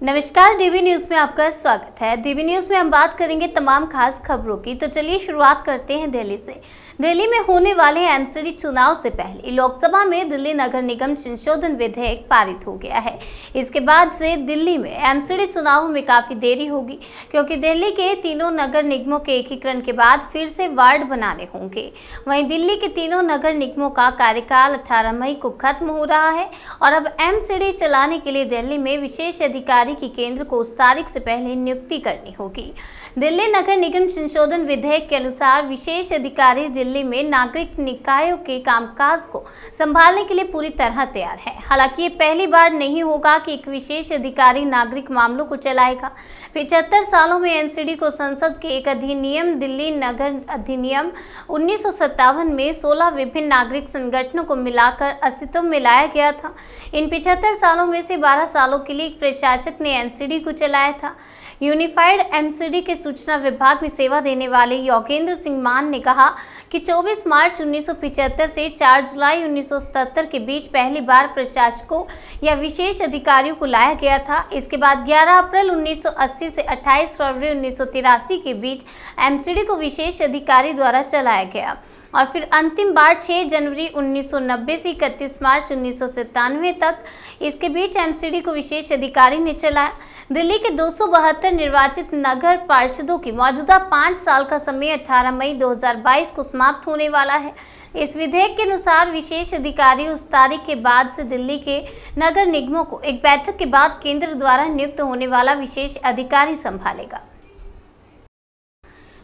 नमस्कार, dB news में आपका स्वागत है। डीबी न्यूज में हम बात करेंगे तमाम खास खबरों की। तो चलिए शुरुआत करते हैं दिल्ली से। दिल्ली में होने वाले एमसीडी चुनाव से पहले लोकसभा में दिल्ली नगर निगम संशोधन विधेयक पारित हो गया है। इसके बाद से दिल्ली में एमसीडी चुनाव में काफी देरी होगी, क्योंकि दिल्ली के तीनों नगर निगमों के एकीकरण के बाद फिर से वार्ड बनाने होंगे। वहीं दिल्ली के तीनों नगर निगमों का कार्यकाल 18 मई को खत्म हो रहा है और अब एमसीडी चलाने के लिए दिल्ली में विशेष अधिकारी की केंद्र को उस तारीख से पहले नियुक्ति करनी होगी। दिल्ली नगर निगम संशोधन विधेयक के अनुसार विशेष अधिकारी दिल्ली में नागरिक निकायों के कामकाज को संभालने के लिए पूरी तरह तैयार है। हालांकि ये पहली बार नहीं होगा कि एक विशेष अधिकारी नागरिक मामलों को चलाएगा। 75 सालों में एमसीडी को संसद के एक अधिनियम दिल्ली नगर अधिनियम 1957 में 16 विभिन्न नागरिक संगठनों को मिलाकर अस्तित्व में लाया गया था। इन 75 सालों में से 12 सालों के लिए एक प्रशासक ने एमसीडी को चलाया था। यूनिफाइड एमसीडी के सूचना विभाग में सेवा देने वाले योगेंद्र सिंह मान ने कहा कि 24 मार्च 1975 से 4 जुलाई 1977 के बीच पहली बार प्रशासकों या विशेष अधिकारियों को लाया गया था। इसके बाद 11 अप्रैल 1980 से 28 फरवरी 1983 के बीच एमसीडी को विशेष अधिकारी द्वारा चलाया गया और फिर अंतिम बार 6 जनवरी 1990 से 31 मार्च 1997 तक। इसके बीच एमसीडी को विशेष अधिकारी ने चलाया। दिल्ली के 272 निर्वाचित नगर पार्षदों की मौजूदा 5 साल का समय 18 मई 2022 को समाप्त होने वाला है। इस विधेयक के अनुसार विशेष अधिकारी उस तारीख के बाद से दिल्ली के नगर निगमों को एक बैठक के बाद केंद्र द्वारा नियुक्त होने वाला विशेष अधिकारी संभालेगा।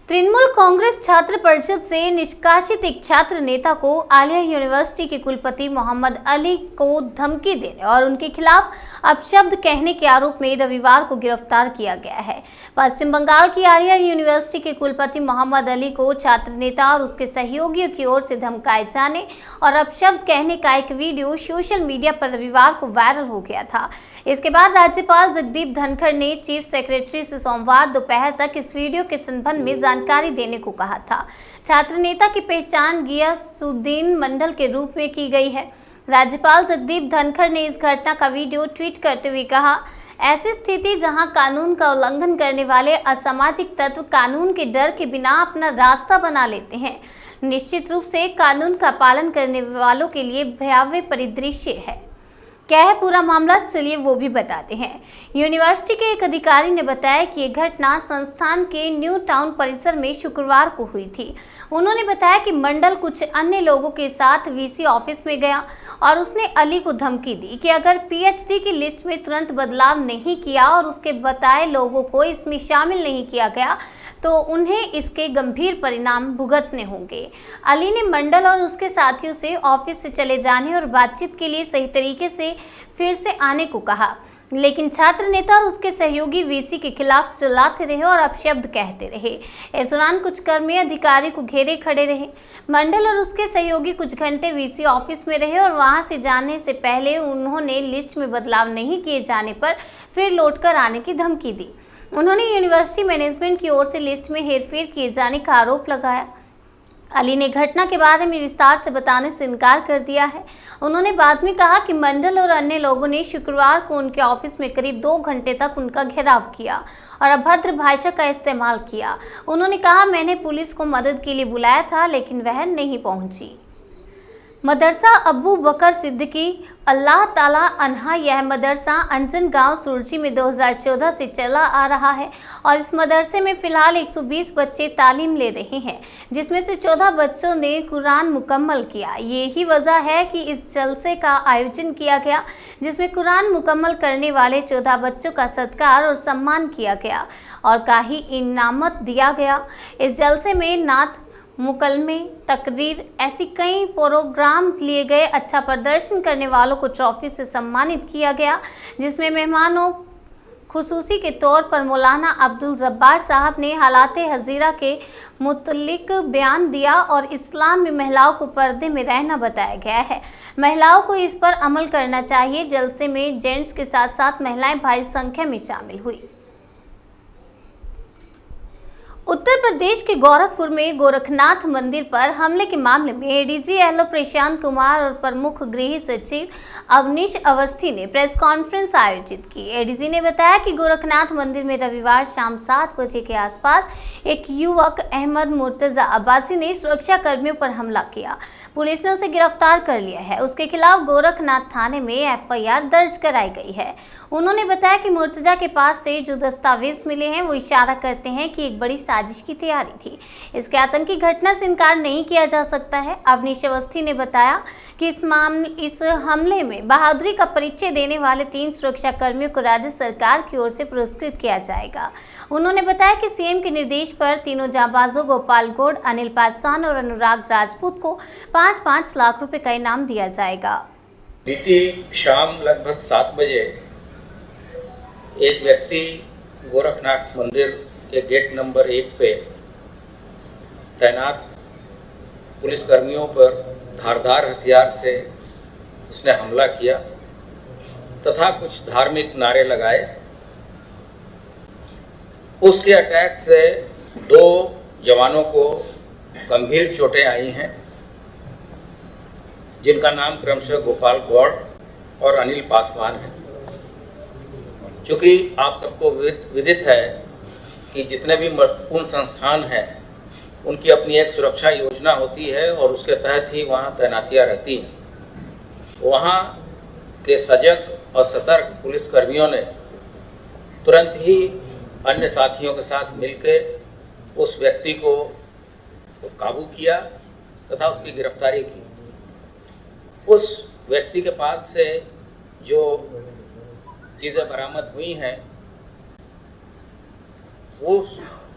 तृणमूल कांग्रेस छात्र परिषद से निष्कासित एक छात्र नेता को आलिया यूनिवर्सिटी के कुलपति मोहम्मद अली को धमकी देने और उनके खिलाफ अपशब्द कहने के आरोप में रविवार को गिरफ्तार किया गया है। पश्चिम बंगाल की आलिया यूनिवर्सिटी के कुलपति मोहम्मद अली को छात्र नेता और उसके सहयोगियों की ओर से धमकाए जाने और अपशब्द कहने का एक वीडियो सोशल मीडिया पर रविवार को वायरल हो गया था। इसके बाद राज्यपाल जगदीप धनखड़ ने चीफ सेक्रेटरी से सोमवार दोपहर तक इस वीडियो के संबंध में जानकारी देने को कहा था। छात्र नेता की पहचान गियासुद्दीन मंडल के रूप में की गई है। राज्यपाल जगदीप धनखड़ ने इस घटना का वीडियो ट्वीट करते हुए कहा, ऐसी स्थिति जहां कानून का उल्लंघन करने वाले असामाजिक तत्व कानून के डर के बिना अपना रास्ता बना लेते हैं, निश्चित रूप से कानून का पालन करने वालों के लिए भयावह परिदृश्य है। क्या है पूरा मामला, चलिए वो भी बताते हैं। यूनिवर्सिटी के एक अधिकारी ने बताया कि यह घटना संस्थान के न्यू टाउन परिसर में शुक्रवार को हुई थी। उन्होंने बताया कि मंडल कुछ अन्य लोगों के साथ वीसी ऑफिस में गया और उसने अली को धमकी दी कि अगर पीएचडी की लिस्ट में तुरंत बदलाव नहीं किया और उसके बताए लोगों को इसमें शामिल नहीं किया गया तो उन्हें इसके गंभीर परिणाम भुगतने होंगे। अली ने मंडल और उसके साथियों से ऑफिस से चले जाने और बातचीत के लिए सही तरीके से फिर से आने को कहा, लेकिन छात्र नेता और उसके सहयोगी वीसी के खिलाफ चिल्लाते रहे और अपशब्द कहते रहे। इस दौरान कुछ कर्मी अधिकारी को घेरे खड़े रहे। मंडल और उसके सहयोगी कुछ घंटे वीसी ऑफिस में रहे और वहां से जाने से पहले उन्होंने लिस्ट में बदलाव नहीं किए जाने पर फिर लौटकर आने की धमकी दी। उन्होंने यूनिवर्सिटी मैनेजमेंट की ओर से लिस्ट में हेरफेर किए जाने का आरोप लगाया। अली ने घटना के बारे में विस्तार से बताने से इनकार कर दिया है। उन्होंने बाद में कहा कि मंडल और अन्य लोगों ने शुक्रवार को उनके ऑफिस में करीब 2 घंटे तक उनका घेराव किया और अभद्र भाषा का इस्तेमाल किया। उन्होंने कहा, मैंने पुलिस को मदद के लिए बुलाया था लेकिन वह नहीं पहुंची। मदरसा अबू बकर सिद्दीकी अल्लाह ताला अन्हा, यह मदरसा अंजन गांव सुरजी में 2014 से चला आ रहा है और इस मदरसे में फिलहाल 120 बच्चे तालीम ले रहे हैं, जिसमें से 14 बच्चों ने कुरान मुकम्मल किया। यही वजह है कि इस जलसे का आयोजन किया गया, जिसमें कुरान मुकम्मल करने वाले 14 बच्चों का सत्कार और सम्मान किया गया और काही इनामत दिया गया। इस जलसे में नात, मुकलमे, तकरीर ऐसी कई प्रोग्राम लिए गए। अच्छा प्रदर्शन करने वालों को ट्रॉफी से सम्मानित किया गया, जिसमें मेहमानों खुसूसी के तौर पर मौलाना अब्दुल जब्बार साहब ने हालाते हजीरा के मुतल्लिक बयान दिया और इस्लाम में महिलाओं को पर्दे में रहना बताया गया है। महिलाओं को इस पर अमल करना चाहिए। जलसे में जेंट्स के साथ साथ महिलाएं भारी संख्या में शामिल हुई। उत्तर प्रदेश के गोरखपुर में गोरखनाथ मंदिर पर हमले के मामले में एडीजी एलओ प्रशांत कुमार और प्रमुख गृह सचिव अवनीश अवस्थी ने प्रेस कॉन्फ्रेंस आयोजित की। एडीजी ने बताया कि गोरखनाथ मंदिर में रविवार शाम 7 बजे के आसपास एक युवक अहमद मुर्तजा अब्बासी ने सुरक्षा कर्मियों पर हमला किया। पुलिस ने उसे गिरफ्तार कर लिया है। उसके खिलाफ गोरखनाथ थाने में एफआईआर दर्ज कराई गई है। उन्होंने बताया कि मुर्तजा के पास से जो दस्तावेज मिले हैं वो इशारा करते हैं कि एक बड़ी साजिश की तैयारी थी। इसके आतंकी घटना से इनकार नहीं किया जा सकता है। अवनीश अवस्थी ने बताया कि इस हमले में बहादुरी का परिचय देने वाले 3 सुरक्षा कर्मियों को राज्य सरकार की ओर से पुरस्कृत किया जाएगा। उन्होंने बताया कि सीएम के निर्देश पर तीनों जांबाजों गोपाल गौड़, अनिल पासवान और अनुराग राजपूत को 5-5 लाख रुपए का इनाम दिया जाएगा। बीती शाम लगभग 7 बजे एक व्यक्ति गोरखनाथ मंदिर के गेट नंबर 1 पे तैनात पुलिस कर्मियों पर धारदार हथियार से उसने हमला किया तथा कुछ धार्मिक नारे लगाए। उसके अटैक से 2 जवानों को गंभीर चोटें आई हैं, जिनका नाम क्रमशः गोपाल गौड़ और अनिल पासवान है। चूँकि आप सबको विदित है कि जितने भी महत्वपूर्ण संस्थान हैं उनकी अपनी एक सुरक्षा योजना होती है और उसके तहत ही वहाँ तैनातियाँ रहती हैं। वहाँ के सजग और सतर्क पुलिस कर्मियों ने तुरंत ही अन्य साथियों के साथ मिलकर उस व्यक्ति को काबू किया तथा उसकी गिरफ्तारी की। उस व्यक्ति के पास से जो चीज़ें बरामद हुई हैं वो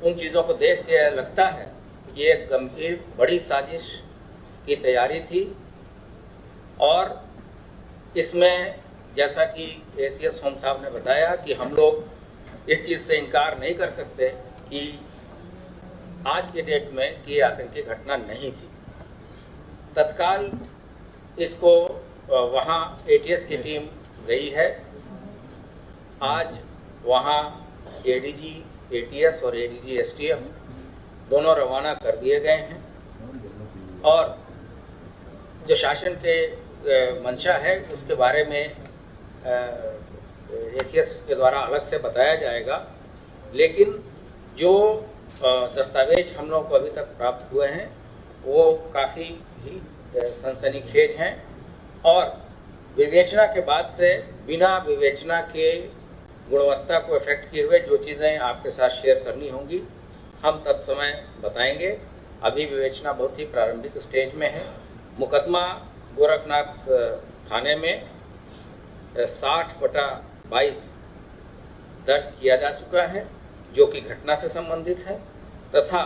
उन चीज़ों को देख के लगता है कि एक गंभीर बड़ी साजिश की तैयारी थी और इसमें जैसा कि एसीएस होम साहब ने बताया कि हम लोग इस चीज़ से इनकार नहीं कर सकते कि आज के डेट में कि आतंकी घटना नहीं थी। तत्काल इसको वहाँ एटीएस की टीम गई है। आज वहाँ एडीजी एटीएस और एडीजी एसटीएफ दोनों रवाना कर दिए गए हैं और जो शासन के मंशा है उसके बारे में एसीएस के द्वारा अलग से बताया जाएगा। लेकिन जो दस्तावेज हम लोग को अभी तक प्राप्त हुए हैं वो काफ़ी ही सनसनीखेज हैं और विवेचना के बाद से बिना विवेचना के गुणवत्ता को इफेक्ट किए हुए जो चीज़ें आपके साथ शेयर करनी होंगी हम तत्समय बताएंगे। अभी विवेचना बहुत ही प्रारंभिक स्टेज में है। मुकदमा गोरखनाथ थाने में 60/22 दर्ज किया जा चुका है जो कि घटना से संबंधित है तथा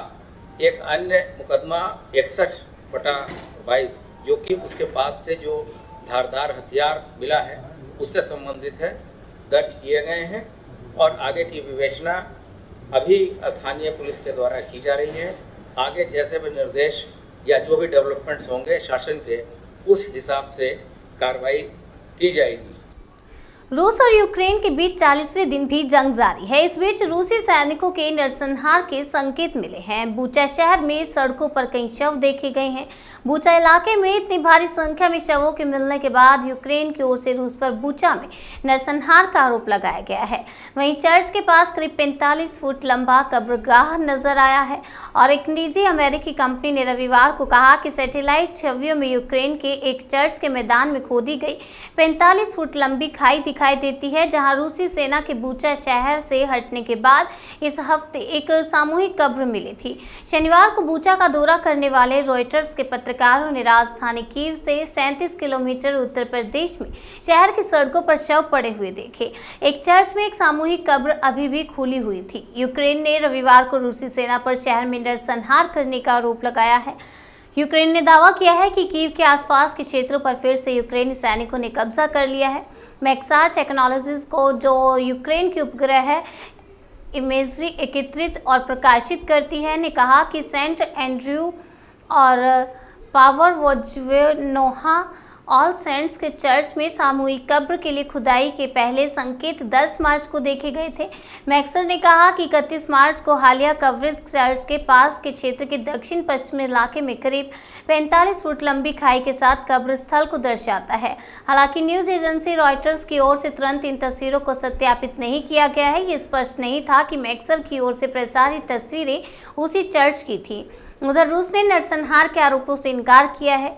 एक अन्य मुकदमा 61/22 जो कि उसके पास से जो धारदार हथियार मिला है उससे संबंधित है, दर्ज किए गए हैं और आगे की विवेचना अभी स्थानीय पुलिस के द्वारा की जा रही है। आगे जैसे भी निर्देश या जो भी डेवलपमेंट्स होंगे शासन के उस हिसाब से कार्रवाई की जाएगी। रूस और यूक्रेन के बीच 40वें दिन भी जंग जारी है। इस बीच रूसी सैनिकों के नरसंहार के संकेत मिले हैं। बूचा शहर में सड़कों पर कई शव देखे गए हैं। बूचा इलाके में इतनी भारी संख्या में शवों के मिलने के बाद यूक्रेन की ओर से रूस पर बूचा में नरसंहार का आरोप लगाया गया है। वहीं चर्च के पास करीब 45 फुट लंबा कब्रगाह नजर आया है और एक निजी अमेरिकी कंपनी ने रविवार को कहा कि सैटेलाइट छवियों में यूक्रेन के एक चर्च के मैदान में खोदी गई 45 फुट लंबी खाई दिखाई देती है, जहां रूसी सेना के बूचा शहर से हटने के बाद इस हफ्ते एक सामूहिक कब्र मिली थी। शनिवार को बूचा का दौरा करने वाले रॉयटर्स के पत्रकारों ने राजधानी कीव से 37 किलोमीटर उत्तर प्रदेश में शहर की सड़कों पर शव पड़े हुए देखे। एक चर्च में एक सामूहिक कब्र अभी भी खुली हुई थी। यूक्रेन ने रविवार को रूसी सेना पर शहर में नरसंहार करने का आरोप लगाया है। यूक्रेन ने दावा किया है कि कीव के आसपास के क्षेत्रों पर फिर से यूक्रेनी सैनिकों ने कब्जा कर लिया है। मैक्सार टेक्नोलॉजीज को जो यूक्रेन की उपग्रह है इमेजरी एकत्रित और प्रकाशित करती है ने कहा कि सेंट एंड्रयू और पावर वोज्वेनोहा ऑल सेंट्स के चर्च में सामूहिक कब्र के लिए खुदाई के पहले संकेत 10 मार्च को देखे गए थे। मैक्सर ने कहा कि 31 मार्च को हालिया कवरेज चर्च के पास के क्षेत्र के दक्षिण पश्चिमी इलाके में करीब 45 फुट लंबी खाई के साथ कब्र स्थल को दर्शाता है। हालांकि न्यूज एजेंसी रॉयटर्स की ओर से तुरंत इन तस्वीरों को सत्यापित नहीं किया गया है। ये स्पष्ट नहीं था कि मैक्सर की ओर से प्रसारित तस्वीरें उसी चर्च की थी। उधर रूस ने नरसंहार के आरोपों से इनकार किया है।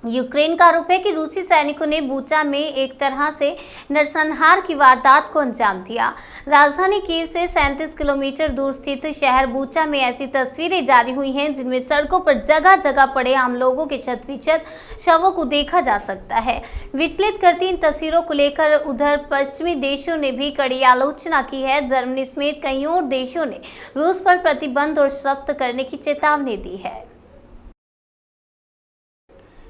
यूक्रेन का आरोप है कि रूसी सैनिकों ने बूचा में एक तरह से नरसंहार की वारदात को अंजाम दिया। राजधानी कीव से 37 किलोमीटर दूर स्थित शहर बूचा में ऐसी तस्वीरें जारी हुई हैं जिनमें सड़कों पर जगह जगह पड़े आम लोगों के छत शवों को देखा जा सकता है। विचलित करती इन तस्वीरों को लेकर उधर पश्चिमी देशों ने भी कड़ी आलोचना की है। जर्मनी समेत कई और देशों ने रूस पर प्रतिबंध और सख्त करने की चेतावनी दी है।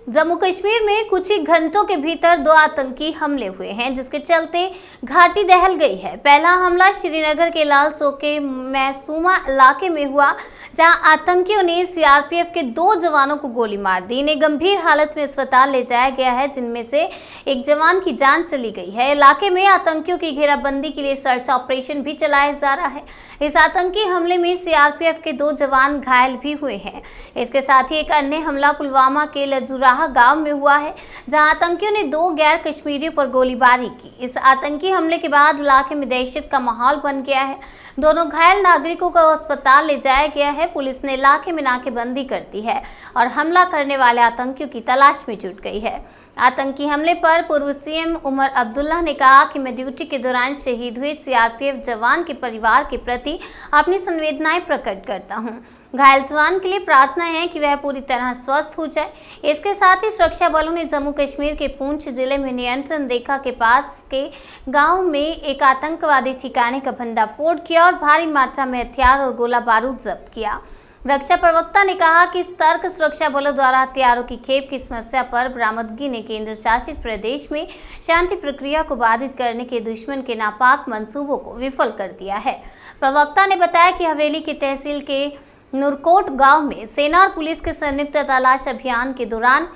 जम्मू कश्मीर में कुछ ही घंटों के भीतर 2 आतंकी हमले हुए हैं, जिसके चलते घाटी दहल गई है। पहला हमला श्रीनगर के लाल चौक के मैसूमा इलाके में हुआ, जहां आतंकियों ने सीआरपीएफ के 2 जवानों को गोली मार दी। इन्हें गंभीर हालत में अस्पताल ले जाया गया है, जिनमें से एक जवान की जान चली गई है। इलाके में आतंकियों की घेराबंदी के लिए सर्च ऑपरेशन भी चलाया जा रहा है। इस आतंकी हमले में सीआरपीएफ के 2 जवान घायल भी हुए हैं। इसके साथ ही एक अन्य हमला पुलवामा के लजुराह गांव में हुआ है, जहां आतंकियों ने 2 गैर कश्मीरियों पर गोलीबारी की। इस आतंकी हमले के बाद इलाके में दहशत का माहौल बन गया है। दोनों घायल नागरिकों को अस्पताल ले जाया गया है। पुलिस ने इलाके में नाकेबंदी कर दी है और हमला करने वाले आतंकियों की तलाश में जुट गई है। आतंकी हमले पर पूर्व सीएम उमर अब्दुल्ला ने कहा कि मैं ड्यूटी के दौरान शहीद हुए सीआरपीएफ जवान के परिवार के प्रति अपनी संवेदनाएं प्रकट करता हूं। घायल जवान के लिए प्रार्थना है कि वह पूरी तरह स्वस्थ हो जाए। इसके साथ ही सुरक्षा बलों ने जम्मू कश्मीर के पुंछ जिले में नियंत्रण रेखा के पास के गांव में एक आतंकवादी ठिकाने का भंडाफोड़ किया और भारी मात्रा में हथियार और गोला बारूद जब्त किया। रक्षा प्रवक्ता ने कहा कि सतर्क सुरक्षा बलों द्वारा हथियारों की खेप की समस्या पर बरामदगी ने केंद्र शासित प्रदेश में शांति प्रक्रिया को बाधित करने के दुश्मन के नापाक मंसूबों को विफल कर दिया है। प्रवक्ता ने बताया कि हवेली की तहसील के नुरकोट गांव में सेना और पुलिस के संयुक्त तलाश अभियान के दौरान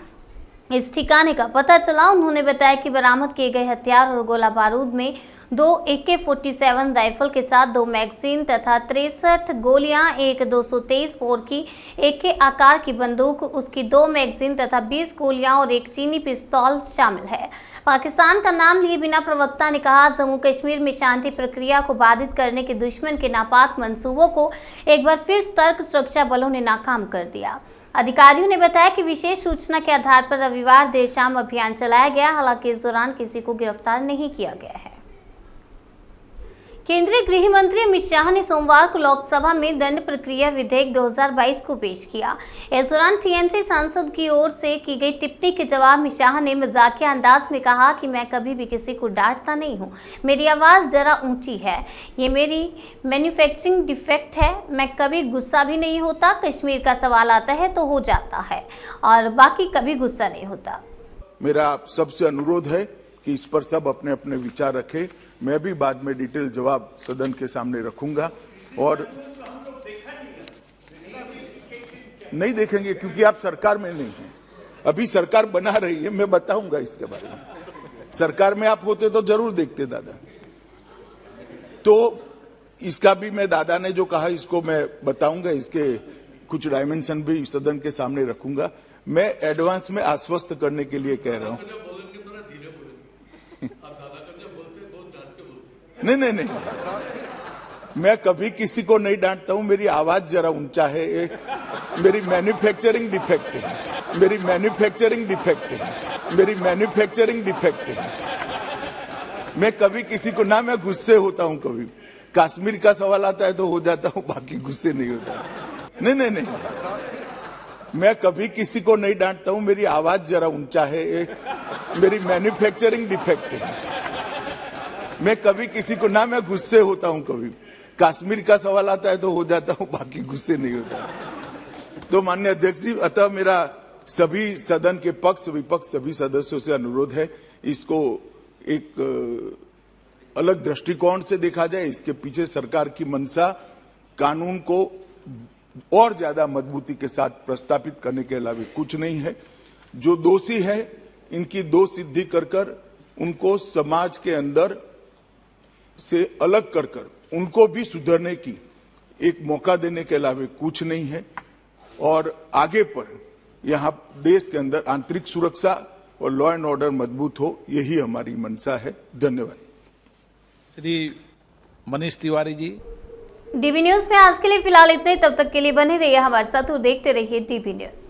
इस ठिकाने का पता चला। उन्होंने बताया कि बरामद किए गए हथियार और गोला बारूद में 2 AK-47 राइफल के साथ 2 मैगजीन तथा 63 गोलियां, एक 223 बोर की AK आकार की बंदूक, उसकी 2 मैगजीन तथा 20 गोलियां और एक चीनी पिस्तौल शामिल है। पाकिस्तान का नाम लिए बिना प्रवक्ता ने कहा, जम्मू कश्मीर में शांति प्रक्रिया को बाधित करने के दुश्मन के नापाक मंसूबों को एक बार फिर सतर्क सुरक्षा बलों ने नाकाम कर दिया। अधिकारियों ने बताया कि विशेष सूचना के आधार पर रविवार देर शाम अभियान चलाया गया। हालांकि इस दौरान किसी को गिरफ्तार नहीं किया गया है। केंद्रीय गृह मंत्री अमित शाह ने सोमवार को लोकसभा में दंड प्रक्रिया विधेयक 2022 को पेश किया। इस दौरान टीएमसी सांसद की ओर से की गई टिप्पणी के जवाब में शाह ने मजाकिया अंदाज में कहा कि मैं कभी भी किसी को डांटता नहीं हूं, मेरी आवाज जरा ऊंची है, ये मेरी मैन्युफैक्चरिंग डिफेक्ट है, मैं कभी गुस्सा भी नहीं होता। कश्मीर का सवाल आता है तो हो जाता है और बाकी कभी गुस्सा नहीं होता। मेरा आप सबसे अनुरोध है कि इस पर सब अपने अपने विचार रखें। मैं भी बाद में डिटेल जवाब सदन के सामने रखूंगा और नहीं देखेंगे क्योंकि आप सरकार में नहीं हैं। अभी सरकार बना रही है, मैं बताऊंगा इसके बारे में। सरकार में आप होते तो जरूर देखते दादा। तो इसका भी मैं दादा ने जो कहा इसको मैं बताऊंगा, इसके कुछ डायमेंशन भी सदन के सामने रखूंगा। मैं एडवांस में आश्वस्त करने के लिए कह रहा हूं। नहीं, मैं कभी किसी को नहीं डांटता हूं। मेरी आवाज जरा ऊंचा है, मेरी मैन्युफैक्चरिंग डिफेक्ट है, मेरी मैन्युफैक्चरिंग डिफेक्ट है, मेरी मैन्युफैक्चरिंग डिफेक्ट है। मैं कभी किसी को ना, मैं गुस्से होता हूं कभी। कश्मीर का सवाल आता है तो हो जाता हूं, बाकी गुस्से नहीं होता। नहीं, मैं कभी किसी को नहीं डांटता हूं। मेरी आवाज जरा ऊंचा है, मेरी मैन्युफैक्चरिंग डिफेक्ट है। मैं कभी किसी को ना, मैं गुस्से होता हूं कभी। कश्मीर का सवाल आता है तो हो जाता हूं, बाकी गुस्से नहीं होता। तो माननीय अध्यक्ष जी, अतः मेरा सभी सदन के पक्ष विपक्ष सभी सदस्यों से अनुरोध है, इसको एक अलग दृष्टिकोण से देखा जाए। इसके पीछे सरकार की मंशा कानून को और ज्यादा मजबूती के साथ प्रस्तावित करने के अलावा कुछ नहीं है। जो दोषी है इनकी दो सिद्धि कर कर उनको समाज के अंदर से अलग कर कर उनको भी सुधरने की एक मौका देने के अलावा कुछ नहीं है। और आगे पर यहाँ देश के अंदर आंतरिक सुरक्षा और लॉ एंड ऑर्डर मजबूत हो, यही हमारी मंशा है। धन्यवाद। श्री मनीष तिवारी जी। डीबी न्यूज में आज के लिए फिलहाल इतने, तब तक के लिए बने रहिए हमारे साथ और देखते रहिए डीबी न्यूज।